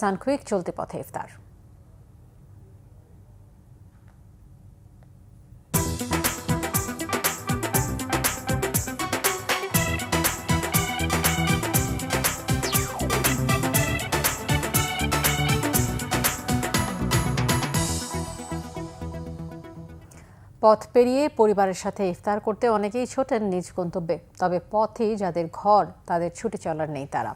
সানকুইক চলতি পথে ইফতার। পথ পেরিয়ে পরিবারের সাথে ইফতার করতে অনেকেই ছোটেন নিজ গন্তব্যে, তবে পথেই যাদের ঘর তাদের ছুটে চলার নেই তারা।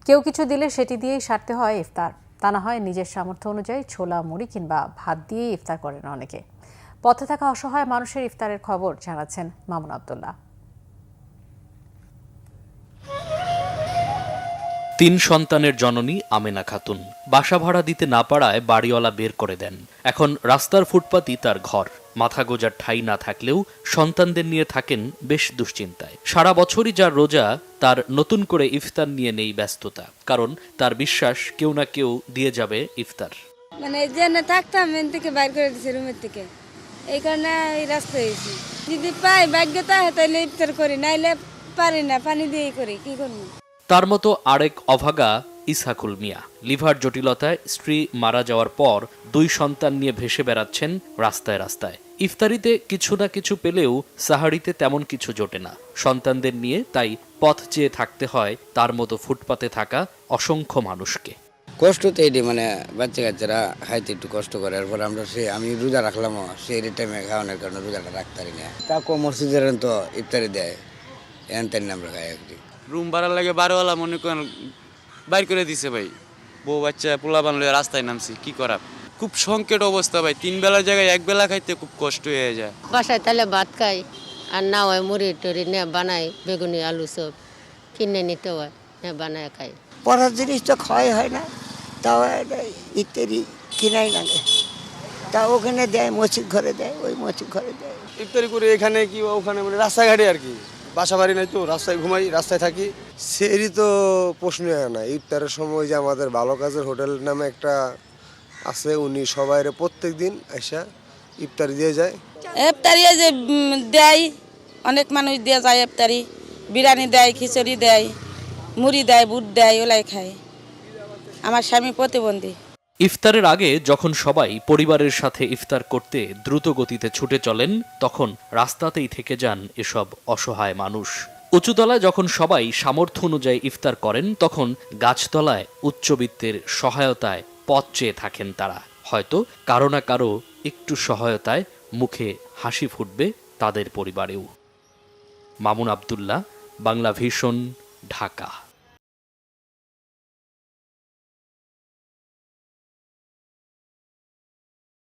কেউ কিছু দিলে সেটি দিয়েই সারতে হয় ইফতার, তা না হয় নিজের সামর্থ্য অনুযায়ী ছোলা মুড়ি কিংবা ভাত দিয়েই ইফতার করেন অনেকে। পথে থাকা অসহায় মানুষের ইফতারের খবর জানাচ্ছেন মামুন আব্দুল্লাহ। 3 সন্তানের জননী আমেনা খাতুন বাসা ভাড়া দিতে না পারায় বাড়িওয়ালা বের করে দেন। এখন রাস্তার ফুটপাতই তার ঘর। মাথা গোজার ঠাঁই না থাকলেও সন্তানদের নিয়ে থাকেন বেশ দুশ্চিন্তায়। সারা বছরই যার রোজা, তার নতুন করে ইফতার নিয়ে নেই ব্যস্ততা, কারণ তার বিশ্বাস কেউ না কেউ দিয়ে যাবে ইফতার। মানে যেন থাকতাম এন থেকে বাইর করে দিছে রুমের থেকে, এই কারণে এই রাস্তায় এসেছি। যদি পাই ভাগ্যতা তাহলে ইফতার করি, নাইলে পারি না, পানি দিয়েই করি, কি করবো। তার মতো আরেক অভাগা ইসহাকুল মিয়া লিভার জটিলতায় স্ত্রী মারা যাওয়ার পর 2 সন্তান নিয়ে ভেসে বেড়াচ্ছেন রাস্তায় রাস্তায়। ইফতারিতে কিছু না কিছু পেলেও সাহারিতে তেমন কিছু জোটে না সন্তানদের নিয়ে, তাই পথ চেয়ে থাকতে হয় তার মতো ফুটপাতে থাকা অসংখ্য মানুষকে। কষ্ট তো এটি, মানে বাচ্চা কাচ্চারা খাইতে একটু কষ্ট করে, এরপর আমরা আমি রোজা রাখলাম, সেই টাইমে খাওয়ানোর কারণে রোজাটা রাখতে পারি না। তা মসজিদের তো ইফতারি দেয়, এন তাই আমরা খাই আর কি। রুম ভাড়ার লাগে বারোওয়ালা মনে করেন বাইর করে দিছে ভাই, বউ বাচ্চা পোলা বানলে রাস্তায় নামছি, কি করা। খুব সংকট অবস্থা ভাই, 3 বেলার জায়গায় 1 বেলা খাইতে খুব কষ্ট হয়ে যায়। বাসায় তাহলে ভাত খাই, আর না হয় মুড়ি টুড়ি নিয়ে বানাই, বেগুনি আলু সব কিনে নিতে হয়, বানায় খাই। পড়ার জিনিস তো ক্ষয় হয় না, তাও ইত্যাদি কিনাই লাগে, তা ওখানে দেয়, মসজিদ ঘরে দেয়, ওই মসজিদ ঘরে দেয়। ইফতারি করে এখানে কি ওখানে, মানে রাস্তাঘাটে আর কি, বাসা বাড়ি নাই তো, রাস্তায় ঘুমাই, রাস্তায় থাকি। সেরই তো প্রশ্ন না। ইফতারের সময় যে আমাদের ভালো কাজের হোটেল নামে একটা আছে, উনি সবাইরে প্রত্যেক দিন এসে ইফতারি দিয়ে যায়। ইফতারি যে দেয়, অনেক মানুষ দিয়ে যায় ইফতারি, বিরিয়ানি দেয়, খিচুড়ি দেয়, মুড়ি দেয়, বুট দেয়, ওলাই খায়। আমার স্বামী প্রতিবন্ধী। ইফতারের আগে যখন সবাই পরিবারের সাথে ইফতার করতে দ্রুত গতিতে ছুটে চলেন, তখন রাস্তাতেই থেকে যান এসব অসহায় মানুষ। উঁচুতলায় যখন সবাই সামর্থ্য অনুযায়ী ইফতার করেন, তখন গাছতলায় উচ্চবিত্তের সহায়তায় পথ চেয়ে থাকেন তারা। হয়তো কারো না কারো একটু সহায়তায় মুখে হাসি ফুটবে তাদের পরিবারেও। মামুন আব্দুল্লাহ, বাংলা ভিশন, ঢাকা।